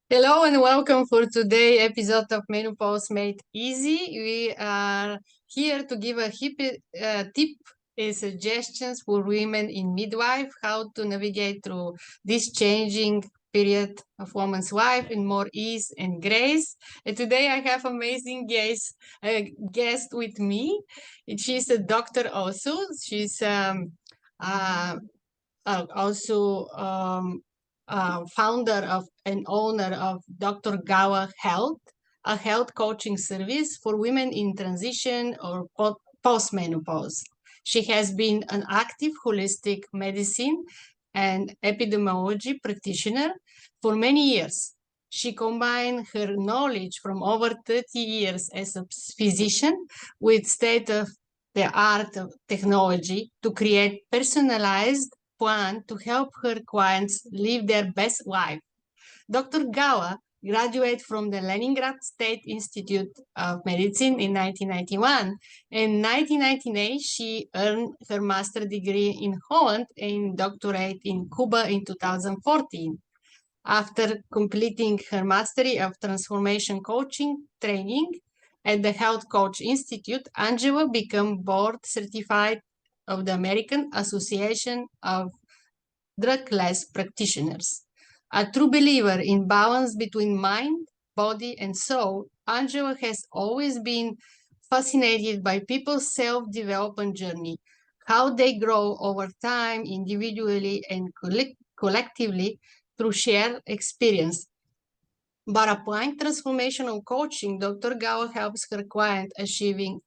Hello and welcome for today's episode of Menopause Made Easy. We are here to give a tip and suggestions for women in midwife, how to navigate through this changing period of woman's life in more ease and grace. And today I have amazing guest with me. And she's a doctor also. She's uh, also founder of and owner of Dr. Gala Health, a health coaching service for women in transition or post-menopause. She has been an active holistic medicine and epidemiology practitioner for many years. She combined her knowledge from over 30 years as a physician with state-of-the-art technology to create personalized plan to help her clients live their best life. Dr. Gala graduated from the Leningrad State Institute of Medicine in 1991. In 1998, she earned her master's degree in Holland and doctorate in Cuba in 2014. After completing her Mastery of Transformation Coaching training at the Health Coach Institute, Angela became board certified of the American Association of Drugless Practitioners. A true believer in balance between mind, body, and soul, Angela has always been fascinated by people's self-development journey, how they grow over time individually and collectively through shared experience. By applying transformational coaching, Dr. Gao helps her client achieving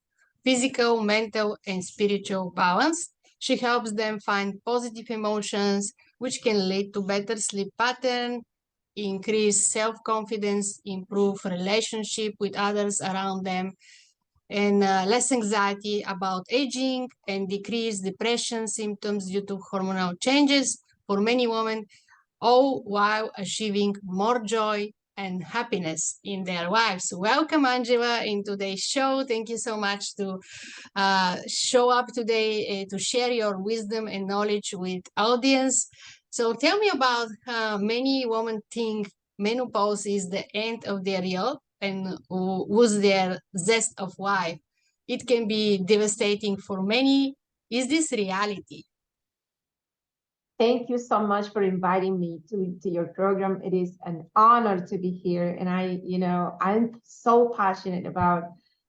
physical, mental, and spiritual balance. She helps them find positive emotions, which can lead to better sleep pattern, increase self-confidence, improve relationship with others around them, and less anxiety about aging, and decrease depression symptoms due to hormonal changes for many women, all while achieving more joy and happiness in their lives. Welcome, Angela, in today's show. Thank you so much to show up today to share your wisdom and knowledge with audience. So tell me about many women think menopause is the end of their year and lose their zest of life. It can be devastating for many. Is this reality? Thank you so much for inviting me to your program. It is an honor to be here. And I'm so passionate about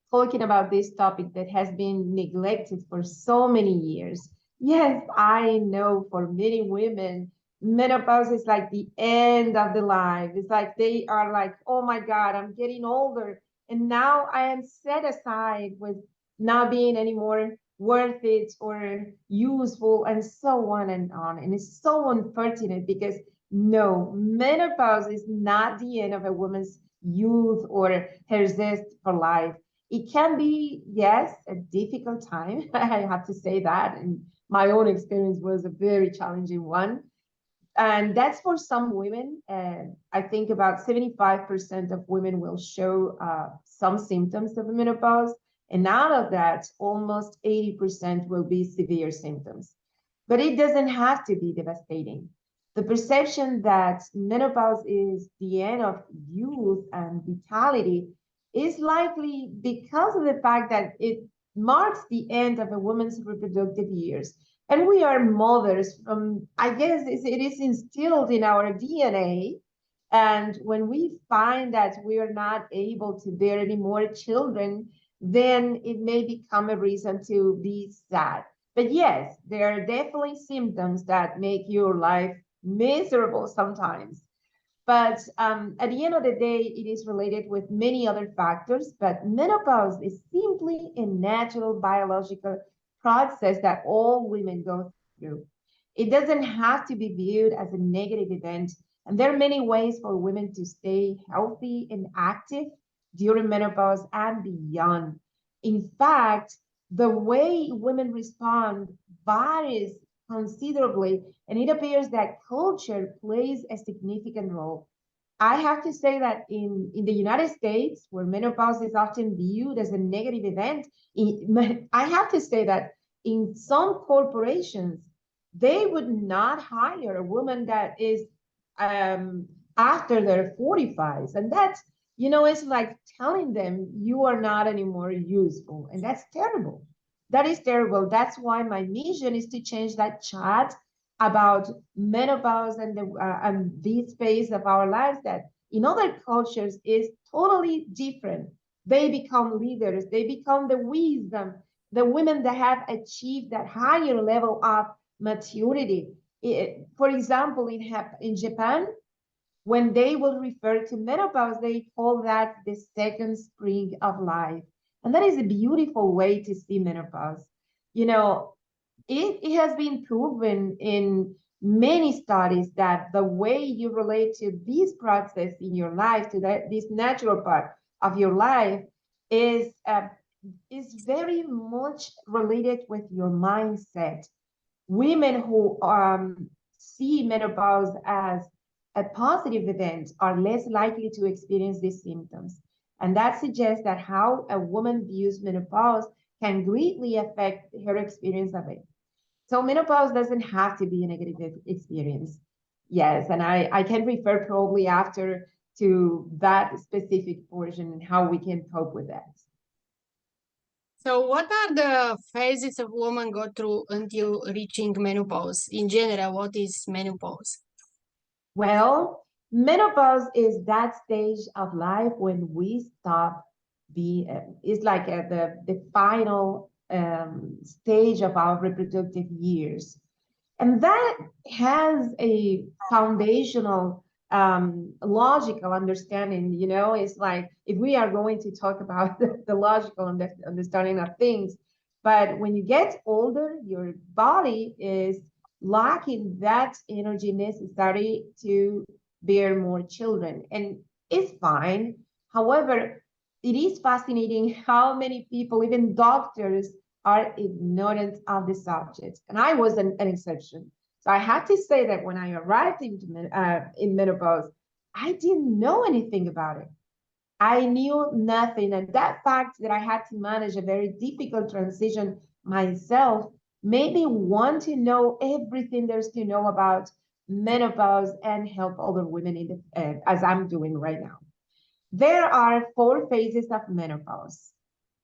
talking about this topic that has been neglected for so many years. Yes, I know for many women, menopause is like the end of the life. It's like they are like, oh my God, I'm getting older. And now I am set aside with not being anymore worth it or useful and so on and on. And it's so unfortunate because no, menopause is not the end of a woman's youth or her zest for life. It can be, yes, a difficult time. I have to say that. And my own experience was a very challenging one. And that's for some women. I think about 75% of women will show some symptoms of menopause. And out of that, almost 80% will be severe symptoms. But it doesn't have to be devastating. The perception that menopause is the end of youth and vitality is likely because of the fact that it marks the end of a woman's reproductive years. And we are mothers from, I guess it is instilled in our DNA. And when we find that we are not able to bear any more children, then it may become a reason to be sad. But yes, there are definitely symptoms that make your life miserable sometimes. But at the end of the day, it is related with many other factors. But menopause is simply a natural biological process that all women go through. It doesn't have to be viewed as a negative event. And there are many ways for women to stay healthy and active during menopause and beyond. In fact, the way women respond varies considerably, and it appears that culture plays a significant role. I have to say that in the United States, where menopause is often viewed as a negative event, I have to say that in some corporations, they would not hire a woman that is after their 45s. And that's, you know, it's like telling them you are not anymore useful. And that's terrible. That is terrible. That's why my mission is to change that chat about menopause and this phase of our lives that in other cultures is totally different. They become leaders. They become the wisdom, the women that have achieved that higher level of maturity. For example, in Japan, when they will refer to menopause, they call that the second spring of life. And that is a beautiful way to see menopause. You know, it has been proven in many studies that the way you relate to this process in your life, to this natural part of your life, is very much related with your mindset. Women who see menopause as a positive event are less likely to experience these symptoms. And that suggests that how a woman views menopause can greatly affect her experience of it. So menopause doesn't have to be a negative experience. Yes, and I can refer probably after to that specific portion and how we can cope with that. So, what are the phases a woman go through until reaching menopause? In general, what is menopause? Well, menopause is that stage of life when we stop it's like the final stage of our reproductive years. And that has a foundational logical understanding, you know, it's like if we are going to talk about the logical understanding of things, but when you get older, your body is lacking that energy necessary to bear more children. And it's fine. However, it is fascinating how many people, even doctors, are ignorant of the subject. And I was an exception. So I have to say that when I arrived in menopause, I didn't know anything about it. I knew nothing. And that fact that I had to manage a very difficult transition myself made me want to know everything there's to know about menopause and help other women as I'm doing right now. There are 4 phases of menopause.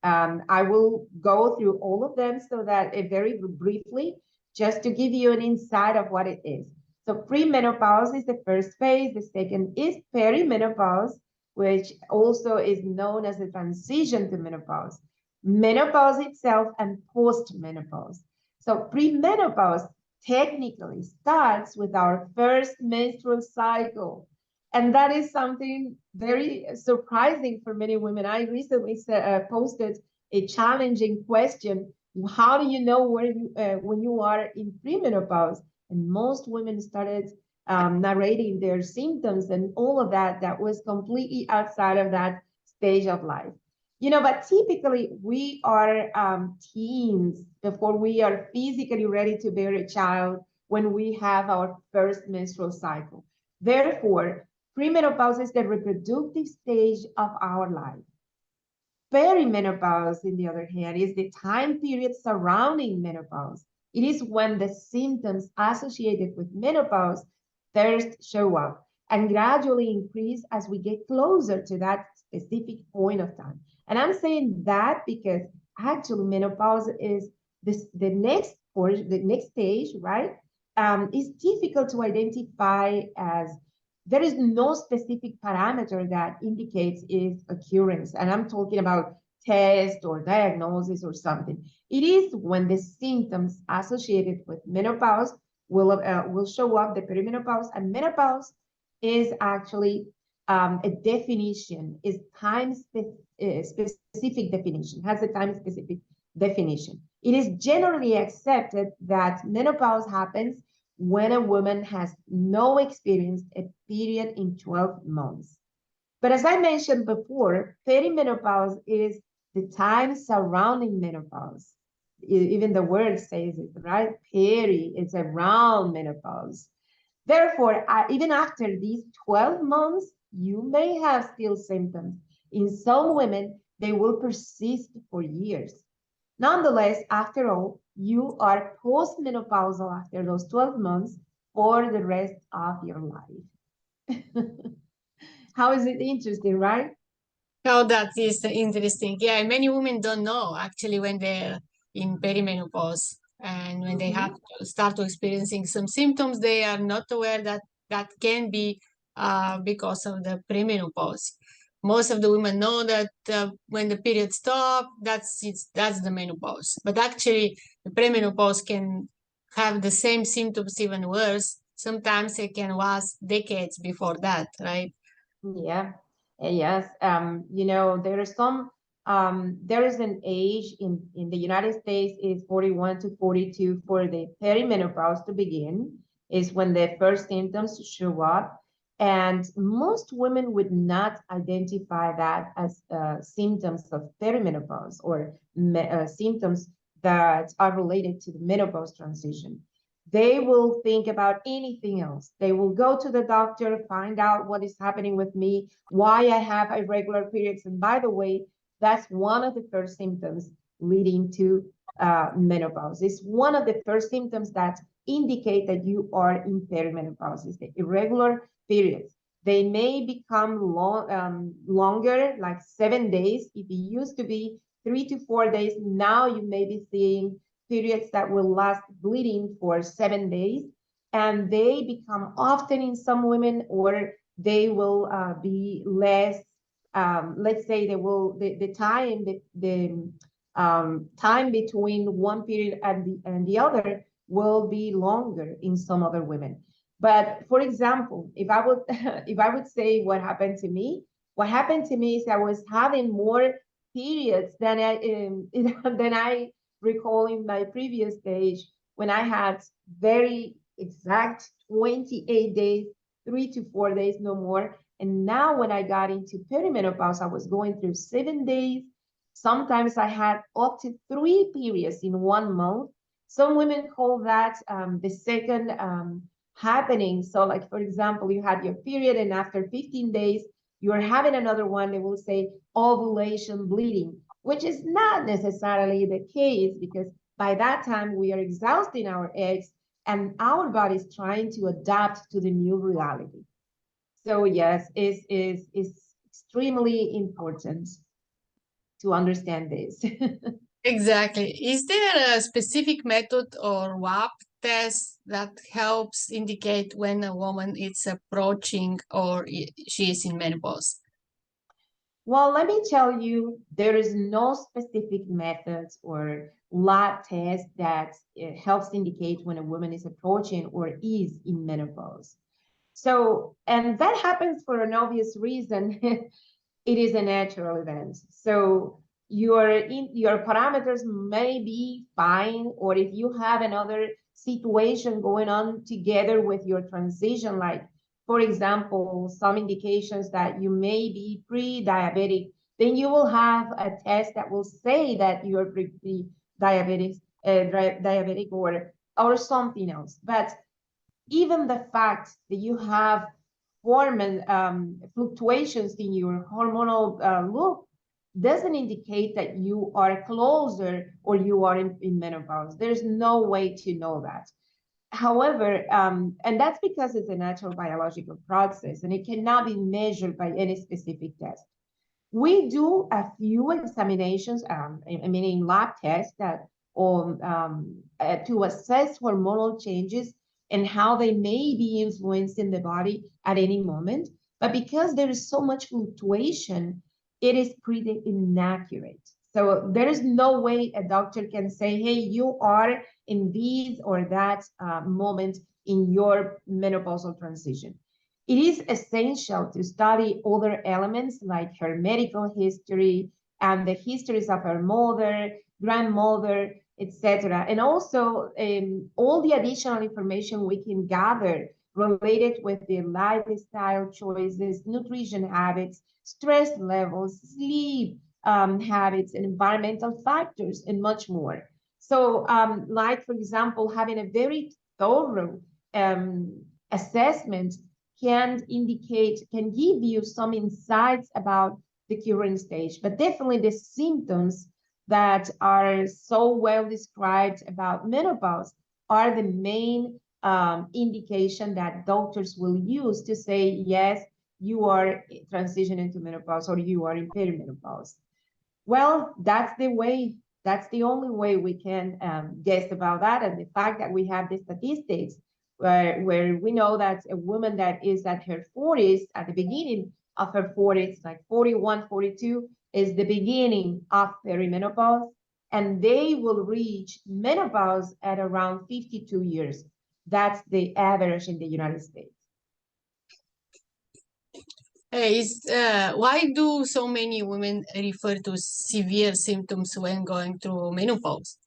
I will go through all of them so that very briefly, just to give you an insight of what it is. So premenopause is the first phase. The second is perimenopause, which also is known as the transition to menopause. Menopause itself and postmenopause. So premenopause technically starts with our first menstrual cycle. And that is something very surprising for many women. I recently posted a challenging question. How do you know where when you are in premenopause? And most women started narrating their symptoms and all of that. That was completely outside of that stage of life. You know, but typically we are teens before we are physically ready to bear a child when we have our first menstrual cycle. Therefore, premenopause is the reproductive stage of our life. Perimenopause, on the other hand, is the time period surrounding menopause. It is when the symptoms associated with menopause first show up and gradually increase as we get closer to that specific point of time. And I'm saying that because actually menopause is the next portion, the next stage, right? Is difficult to identify as there is no specific parameter that indicates its occurrence. And I'm talking about test or diagnosis or something. It is when the symptoms associated with menopause will show up, the perimenopause. And menopause is actually a definition, is specific definition, has a time specific definition. It is generally accepted that menopause happens when a woman has no experience a period in 12 months. But as I mentioned before, perimenopause is the time surrounding menopause. Even the word says it, right? Peri, it's around menopause. Therefore, even after these 12 months, you may have still symptoms. In some women, they will persist for years. Nonetheless, after all, you are postmenopausal after those 12 months for the rest of your life. How is it interesting, right? Oh, that is interesting. Yeah, many women don't know actually when they're in perimenopause and when they have Mhm. to start to experiencing some symptoms, they are not aware that that can be because of the premenopause. Most of the women know that when the period stop, that's the menopause. But actually, the premenopause can have the same symptoms, even worse. Sometimes it can last decades before that, right? Yeah, yes. There are some. There is an age in the United States is 41 to 42 for the perimenopause to begin, is when the first symptoms show up, and most women would not identify that as symptoms of perimenopause or symptoms that are related to the menopause transition. They will think about anything else. They will go to the doctor, find out what is happening with me, why I have irregular periods. And by the way, that's one of the first symptoms leading to menopause. It's one of the first symptoms that indicate that you are in perimenopause. It's the irregular periods. They may become longer, like 7 days. If it used to be 3 to 4 days, now you may be seeing periods that will last bleeding for 7 days, and they become often in some women, or they will be less. Let's say the time time between one period and the other will be longer in some other women. But for example, if I would if I would say what happened to me is I was having more periods than I recall in my previous stage when I had very exact 28 days, 3 to 4 days, no more. And now when I got into perimenopause, I was going through 7 days. Sometimes I had up to 3 periods in 1 month. Some women call that the second happening. So, like, for example, you had your period, and after 15 days, you're having another one. They will say ovulation bleeding, which is not necessarily the case, because by that time we are exhausting our eggs and our body is trying to adapt to the new reality. So yes, is extremely important to understand this. Exactly. Is there a specific method or WAP test that helps indicate when a woman is approaching or she is in menopause? Well, let me tell you, there is no specific methods or lab test that helps indicate when a woman is approaching or is in menopause. So, and that happens for an obvious reason. It is a natural event. So your parameters may be fine, or if you have another situation going on together with your transition, like for example, some indications that you may be pre-diabetic, then you will have a test that will say that you're pre-diabetic, diabetic or something else. But even the fact that you have hormone fluctuations in your hormonal loop doesn't indicate that you are closer or you are in menopause. There's no way to know that. However, and that's because it's a natural biological process and it cannot be measured by any specific test. We do a few examinations, meaning lab tests that to assess hormonal changes and how they may be influencing the body at any moment. But because there is so much fluctuation, it is pretty inaccurate. So there is no way a doctor can say, hey, you are in this or that moment in your menopausal transition. It is essential to study other elements like her medical history and the histories of her mother, grandmother, etc. And also all the additional information we can gather related with the lifestyle choices, nutrition habits, stress levels, sleep habits, and environmental factors, and much more. So, like, for example, having a very thorough assessment can give you some insights about the current stage, but definitely the symptoms that are so well described about menopause are the main indication that doctors will use to say, yes, you are transitioning to menopause or you are in perimenopause. Well, that's the way, that's the only way we can guess about that. And the fact that we have the statistics where we know that a woman that is at her 40s, at the beginning of her 40s, like 41, 42, is the beginning of perimenopause, and they will reach menopause at around 52 years. That's the average in the United States. Why do so many women refer to severe symptoms when going through menopause?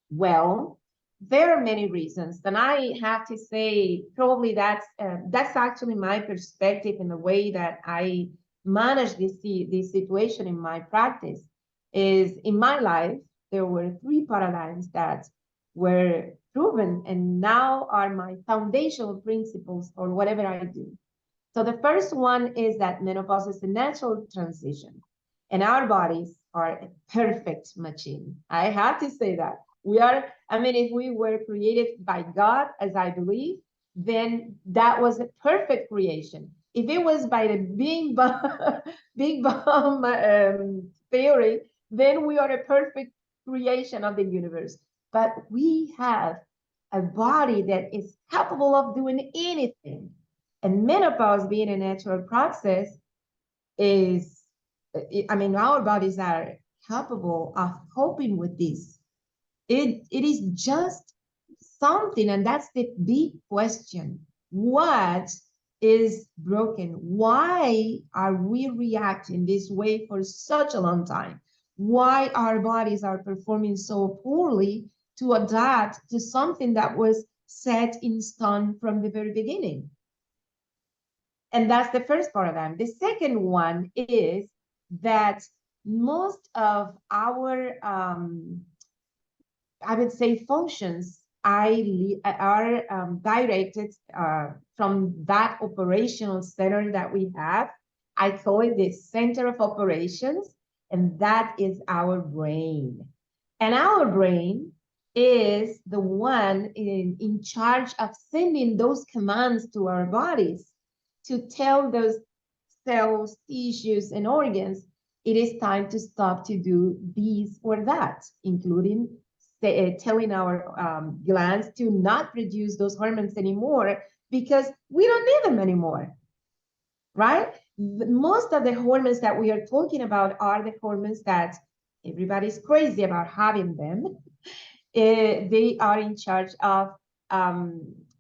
Well, there are many reasons, and I have to say probably that's actually my perspective in the way that I manage this situation in my practice. Is in my life there were 3 paradigms that were proven and now are my foundational principles for whatever I do. So the first one is that menopause is a natural transition, and our bodies are a perfect machine. I have to say that. We are, I mean, if we were created by God, as I believe, then that was a perfect creation. If it was by the Big Bang theory, then we are a perfect creation of the universe. But we have a body that is capable of doing anything. And menopause being a natural process is, I mean, our bodies are capable of coping with this. It is just something, and that's the big question. What is broken? Why are we reacting this way for such a long time? Why our bodies are performing so poorly to adapt to something that was set in stone from the very beginning? And that's the first paradigm. The second one is that most of our, I would say, functions are directed from that operational center that we have. I call it the center of operations, and that is our brain. And our brain is the one in charge of sending those commands to our bodies to tell those cells, tissues, and organs, it is time to stop to do this or that, including telling our glands to not produce those hormones anymore because we don't need them anymore, right? Most of the hormones that we are talking about are the hormones that everybody's crazy about having them. They are in charge of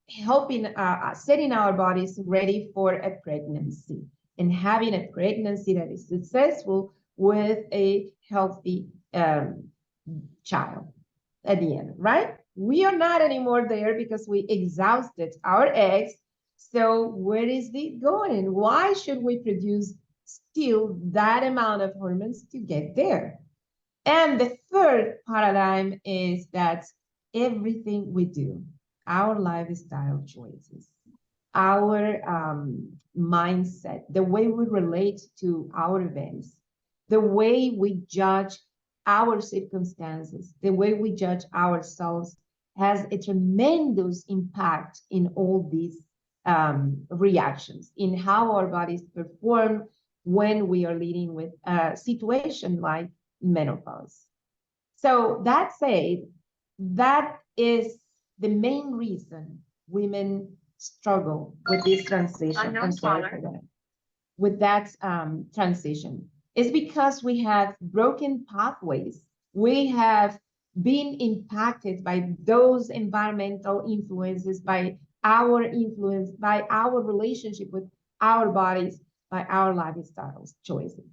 helping setting our bodies ready for a pregnancy and having a pregnancy that is successful with a healthy child at the end, right? We are not anymore there because we exhausted our eggs. So where is it going? Why should we produce still that amount of hormones to get there? And the third paradigm is that everything we do, our lifestyle choices, our mindset, the way we relate to our events, the way we judge our circumstances, the way we judge ourselves has a tremendous impact in all these reactions, in how our bodies perform when we are leading with a situation like menopause. So that said, that is the main reason women struggle with this transition. I'm sorry for that. With that transition is because we have broken pathways. We have been impacted by those environmental influences, by our influence, by our relationship with our bodies, by our lifestyle choices.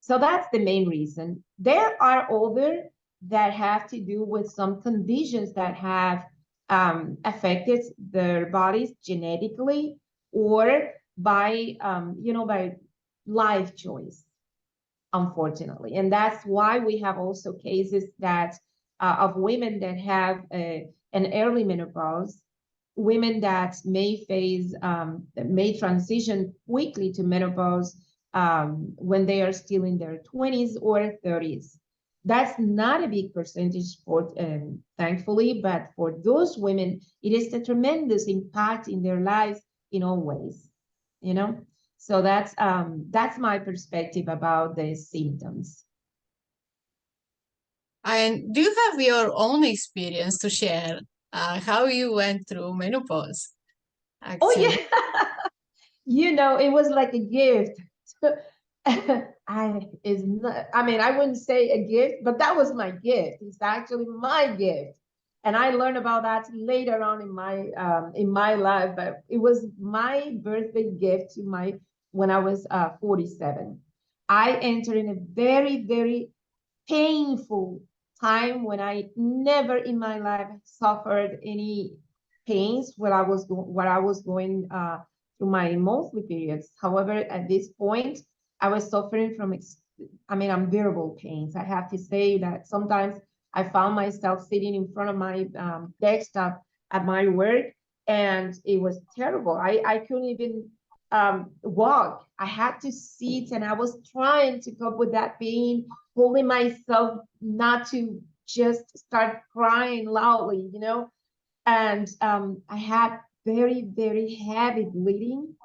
So that's the main reason. There are other that have to do with some conditions that have affected their bodies genetically or by, by life choice, unfortunately. And that's why we have also cases that of women that have an early menopause, women that may may transition quickly to menopause when they are still in their 20s or 30s. That's not a big percentage for, thankfully, but for those women, it is a tremendous impact in their lives in all ways, you know? So that's my perspective about the symptoms. And do you have your own experience to share how you went through menopause, Oh actually? yeah, it was like a gift. I mean, I wouldn't say a gift, but that was my gift. It's actually my gift. And I learned about that later on in my life, but it was my birthday gift to my when I was 47. I entered in a very, very painful time when I never in my life suffered any pains when I was going through my monthly periods. However, at this point, I was suffering from unbearable pains. I have to say that sometimes I found myself sitting in front of my desktop at my work, and it was terrible. I couldn't even walk. I had to sit, and I was trying to cope with that pain, holding myself not to just start crying loudly, And I had very, very heavy bleeding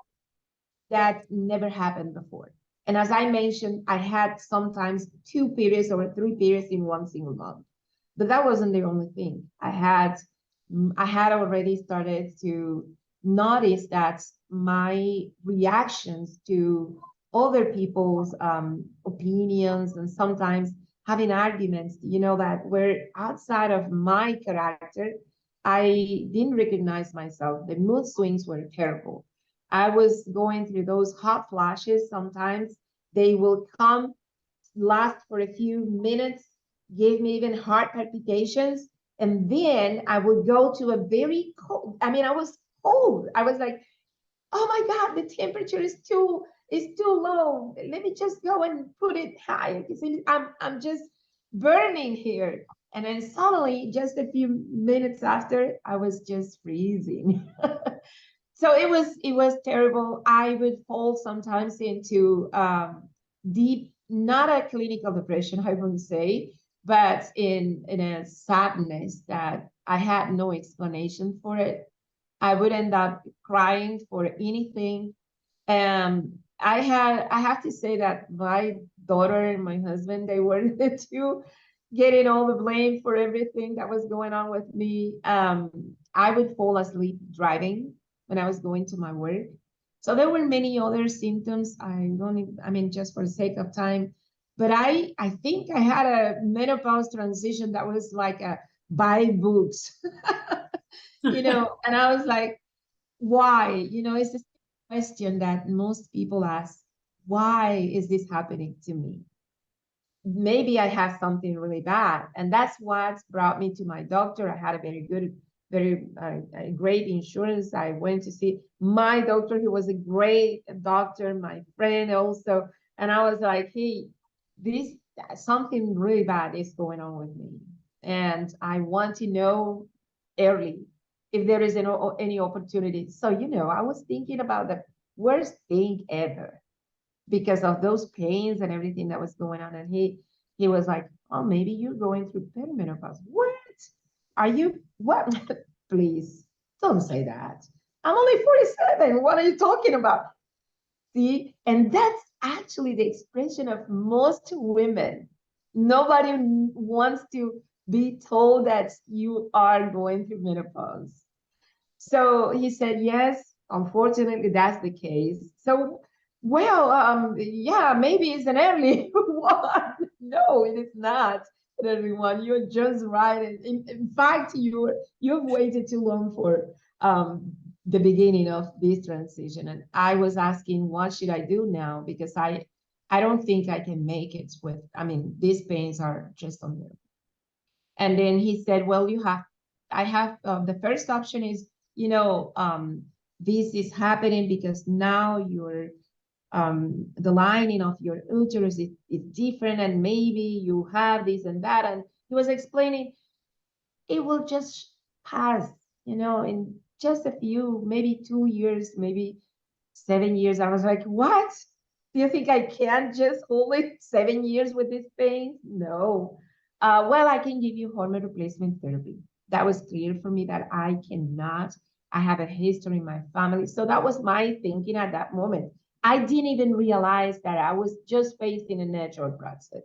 that never happened before. And as I mentioned, I had sometimes 2 periods or 3 periods in one single month. But that wasn't the only thing. I had already started to notice that my reactions to other people's opinions and sometimes having arguments, that were outside of my character, I didn't recognize myself. The mood swings were terrible. I was going through those hot flashes. Sometimes they will come, last for a few minutes, give me even heart palpitations. And then I would go to a very cold, I was cold. I was like, oh my God, the temperature is too low. Let me just go and put it high. I'm just burning here. And then suddenly, just a few minutes after, I was just freezing. So it was terrible. I would fall sometimes into deep, not a clinical depression, I wouldn't say, but in a sadness that I had no explanation for it. I would end up crying for anything. I have to say that my daughter and my husband, they were the two getting all the blame for everything that was going on with me. I would fall asleep driving when I was going to my work. So there were many other symptoms. I don't even, just for the sake of time, but I think I had a menopause transition that was like a buy books, and I was like, why? It's this question that most people ask, why is this happening to me? Maybe I have something really bad. And that's what brought me to my doctor. I had a very good, very great insurance. I went to see my doctor. He was a great doctor, my friend also. And I was like, hey, this something really bad is going on with me. And I want to know early if there is any opportunity. So, I was thinking about the worst thing ever because of those pains and everything that was going on. And he was like, oh, maybe you're going through perimenopause. What? Are you what? Please don't say that. I'm only 47. What are you talking about? See, and that's actually the expression of most women. Nobody wants to be told that you are going through menopause. So he said, yes, unfortunately, that's the case. So, well, yeah, maybe it's an early one. No, it is not an early one. You're just right. In fact, you've waited too long for the beginning of this transition. And I was asking, what should I do now? Because I don't think I can make it with, these pains are just unbearable. And then he said, well, I have, the first option is, this is happening because now the lining of your uterus is different and maybe you have this and that. And he was explaining, it will just pass, in just a few, maybe 2 years, maybe 7 years. I was like, what? Do you think I can just hold it 7 years with this pain? No. Well, I can give you hormone replacement therapy. That was clear for me that I cannot. I have a history in my family. So that was my thinking at that moment. I didn't even realize that I was just facing a natural process.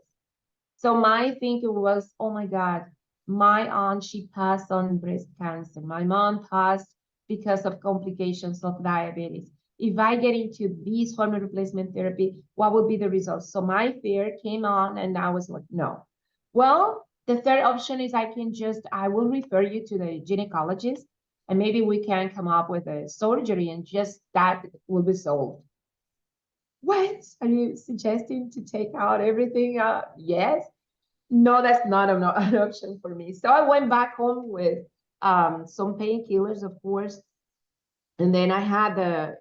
So my thinking was, oh my God, my aunt, she passed on breast cancer. My mom passed because of complications of diabetes. If I get into this hormone replacement therapy, what would be the results? So my fear came on and I was like, no. Well, the third option is I will refer you to the gynecologist and maybe we can come up with a surgery and just that will be solved. What? Are you suggesting to take out everything? Yes. No, that's not an option for me. So I went back home with some painkillers, of course, and then I had a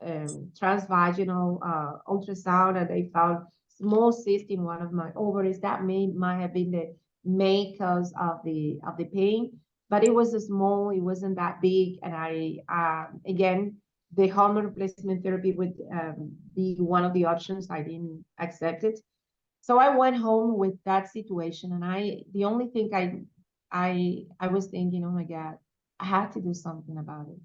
transvaginal ultrasound, and they found small cyst in one of my ovaries. That might have been the main cause of the pain, but it was a small. It wasn't that big, and I again the hormone replacement therapy would be one of the options. I didn't accept it. So I went home with that situation, and the only thing I was thinking, oh my God, I had to do something about it.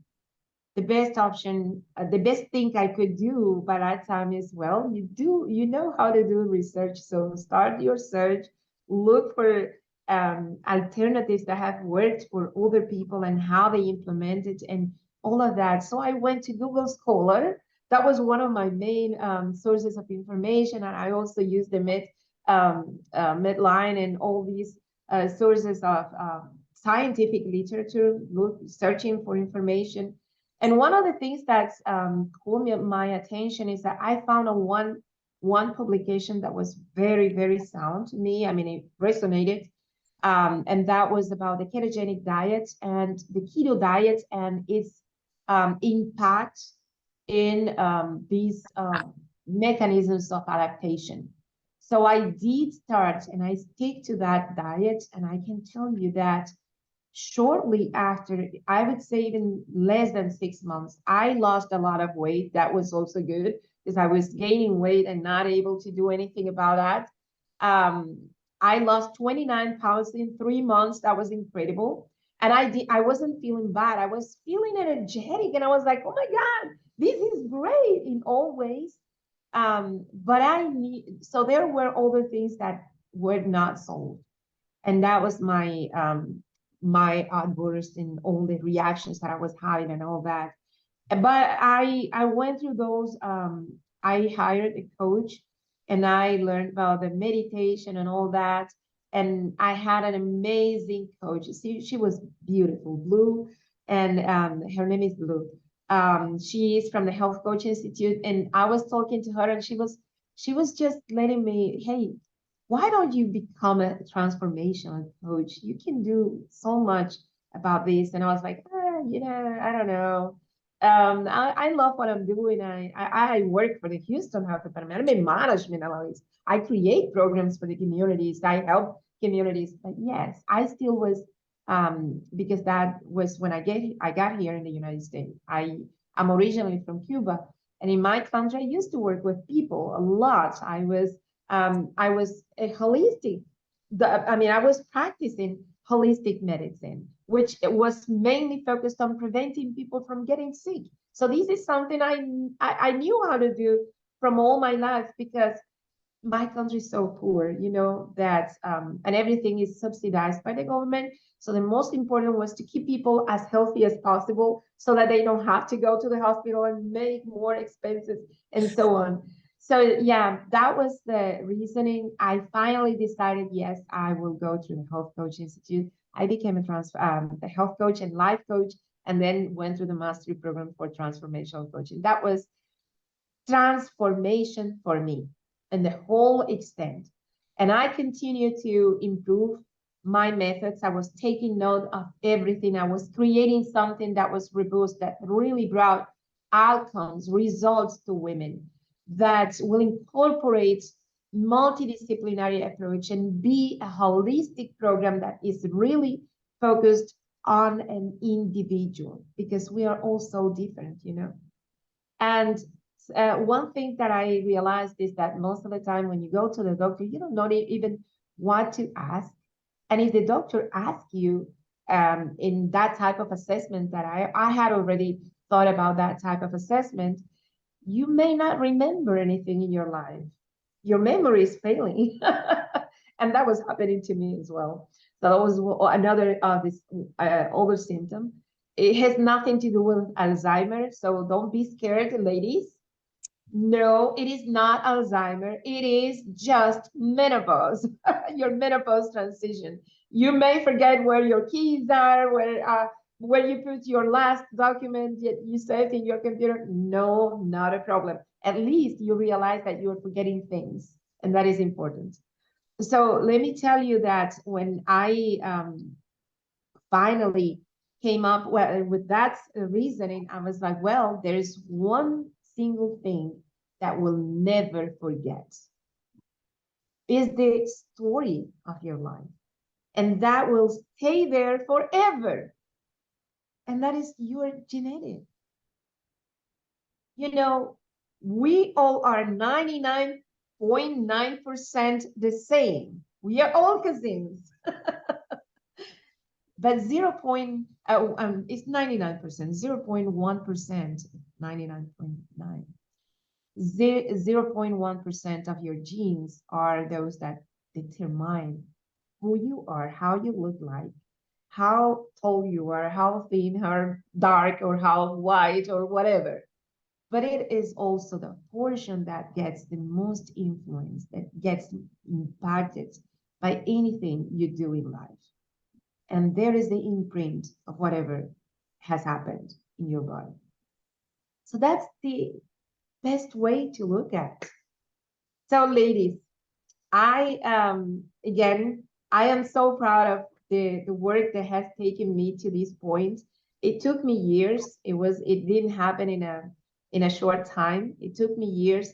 The best option, the best thing I could do by that time is, well, you know how to do research, so start your search, look for alternatives that have worked for other people and how they implement it and all of that. So I went to Google Scholar. That was one of my main sources of information, and I also used the Medline and all these sources of scientific literature, searching for information. And one of the things that's caught my attention is that I found one publication that was very, very sound to me. I mean, it resonated. And that was about the ketogenic diet and the keto diet and its impact in these mechanisms of adaptation. So I did start and I stick to that diet, and I can tell you that shortly after, I would say even less than 6 months, I lost a lot of weight. That was also good because I was gaining weight and not able to do anything about that. I lost 29 pounds in 3 months. That was incredible. And I wasn't feeling bad. I was feeling energetic. And I was like, oh my God, this is great in all ways. But so there were other things that were not solved. And that was my outburst and all the reactions that I was having and all that. But I went through those. I hired a coach, and I learned about the meditation and all that. And I had an amazing coach. She was beautiful, Blue, and her name is Blue. She is from the Health Coach Institute, and I was talking to her, and she was just letting me, hey, why don't you become a transformational coach? You can do so much about this. And I was like, I don't know. I love what I'm doing. I work for the Houston Health Department. I'm a management analyst. I create programs for the communities. I help communities. But yes, I still was, because that was when I got here in the United States. I'm originally from Cuba. And in my country, I used to work with people a lot. I was a holistic. I was practicing holistic medicine, which was mainly focused on preventing people from getting sick. So this is something I knew how to do from all my life because my country is so poor, that and everything is subsidized by the government. So the most important was to keep people as healthy as possible so that they don't have to go to the hospital and make more expenses and so on. So yeah, that was the reasoning. I finally decided, yes, I will go to the Health Coach Institute. I became a health coach and life coach, and then went through the mastery program for transformational coaching. That was transformation for me and the whole extent. And I continue to improve my methods. I was taking note of everything. I was creating something that was robust, that really brought outcomes, results to women, that will incorporate multidisciplinary approach and be a holistic program that is really focused on an individual, because we are all so different, And one thing that I realized is that most of the time when you go to the doctor, you don't know even what to ask. And if the doctor asks you in that type of assessment that I had already thought about that type of assessment, you may not remember anything in your life. Your memory is failing. And that was happening to me as well. So that was another this other symptom. It has nothing to do with Alzheimer's. So don't be scared, ladies. No, it is not Alzheimer. It is just menopause, your menopause transition. You may forget where your keys are, where you put your last document that you saved in your computer. No, not a problem. At least you realize that you're forgetting things, and that is important. So let me tell you that when I finally came up with that reasoning, I was like, well, there's one single thing that will never forget is the story of your life. And that will stay there forever. And that is your genetic. You know, we all are 99.9% the same. We are all cousins. But it's 99%, 0.1%, 99.9. 0.1% of your genes are those that determine who you are, how you look like, how tall you are, how thin, how dark, or how white, or whatever. But it is also the portion that gets the most influence, that gets impacted by anything you do in life. And there is the imprint of whatever has happened in your body. So that's the best way to look at it. So ladies, I am so proud of the work that has taken me to this point. It took me years. It didn't happen in a short time. It took me years,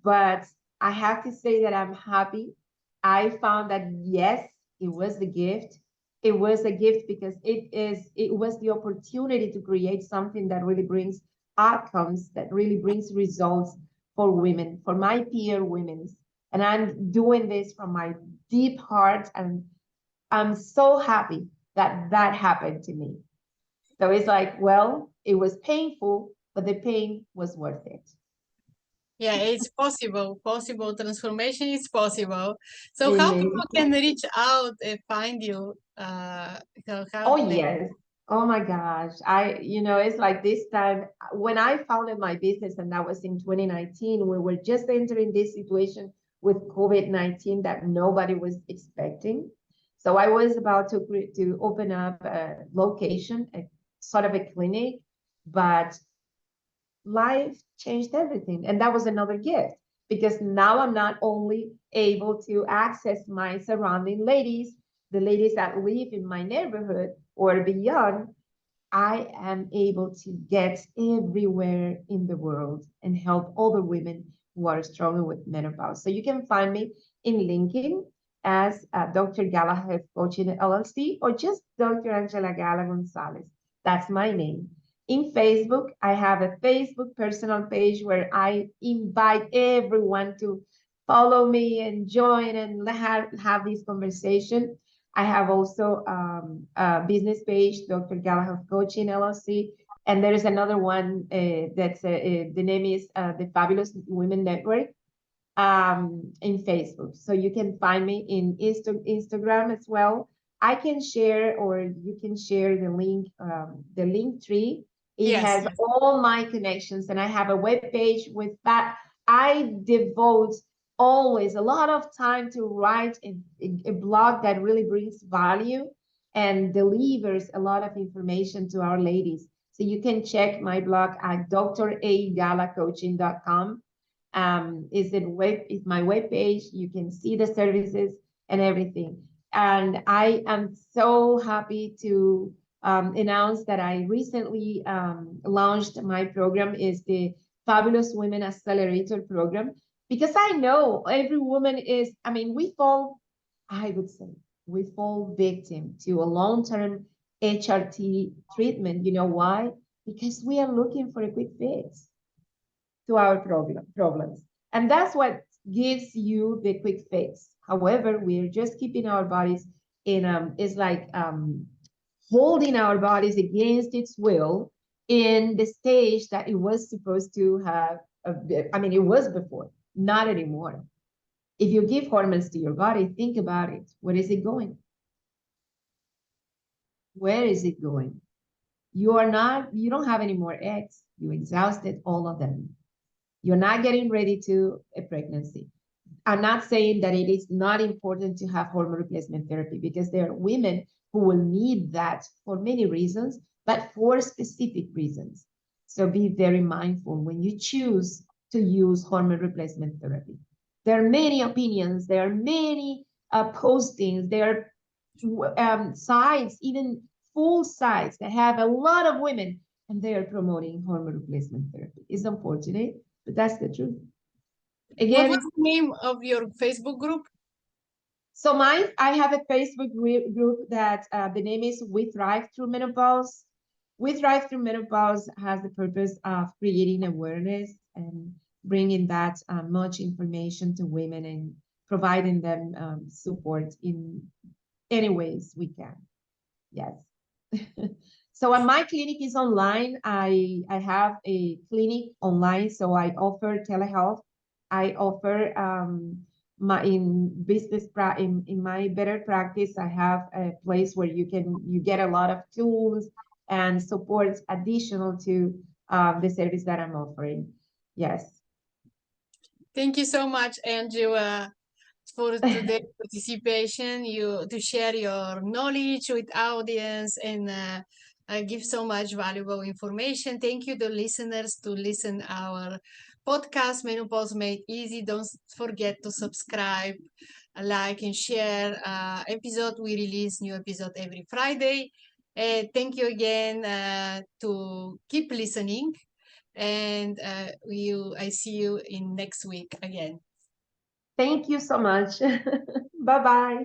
but I have to say that I'm happy. I found that yes, it was the gift. It was a gift because it was the opportunity to create something that really brings outcomes, that really brings results for women, for my peer women. And I'm doing this from my deep heart, and I'm so happy that that happened to me. So it's like, well, it was painful, but the pain was worth it. Yeah, it's possible. Possible transformation is possible. So how Amen. people can reach out and find you? Oh, yes. Oh my gosh. It's like this time when I founded my business, and that was in 2019, we were just entering this situation with COVID-19 that nobody was expecting. So I was about to open up a location, a sort of a clinic, but life changed everything. And that was another gift because now I'm not only able to access my surrounding ladies, the ladies that live in my neighborhood or beyond, I am able to get everywhere in the world and help other women who are struggling with menopause. So you can find me in LinkedIn as Dr. Gala Health Coaching LLC, or just Dr. Angela Gala Gonzalez. That's my name. In Facebook, I have a Facebook personal page where I invite everyone to follow me and join and have this conversation. I have also a business page, Dr. Gala Health Coaching LLC, and there is another one that's the name is the Fabulous Women Network in Facebook. So you can find me in Instagram as well. I can share, or you can share the link tree. It has all my connections, and I have a web page with that. I devote always a lot of time to write a blog that really brings value and delivers a lot of information to our ladies. So you can check my blog at dragalacoaching.com. Is my web page. You can see the services and everything. And I am so happy to announce that I recently launched my program, is the Fabulous Women Accelerator program, because I know every woman I would say, we fall victim to a long-term HRT treatment. You know why? Because we are looking for a quick fix to our problems. And that's what gives you the quick fix. However, we're just keeping our bodies in it's like holding our bodies against its will in the stage that it was supposed to have. I mean, it was before, not anymore. If you give hormones to your body, think about it. Where is it going? Where is it going? You don't have any more eggs. You exhausted all of them. You're not getting ready to a pregnancy. I'm not saying that it is not important to have hormone replacement therapy, because there are women who will need that for many reasons, but for specific reasons. So be very mindful when you choose to use hormone replacement therapy. There are many opinions, there are many postings, there are sites, even full sites that have a lot of women, and they are promoting hormone replacement therapy. It's unfortunate, but that's the truth. What Again, was the name of your Facebook group? so I have a Facebook group that the name is We Thrive Through Menopause. We Thrive Through Menopause has the purpose of creating awareness and bringing that much information to women and providing them support in any ways we can. Yes. So my clinic is online. I have a clinic online, so I offer telehealth. I offer my in business in my better practice. I have a place where you get a lot of tools and support additional to the service that I'm offering. Yes. Thank you so much, Angela, for today's participation, you to share your knowledge with audience and give so much valuable information. Thank you to listeners to listen our podcast Menopause Made Easy. Don't forget to subscribe, like and share episode. We release new episode every Friday. Thank you again to keep listening, and I see you in next week again. Thank you so much. Bye-bye.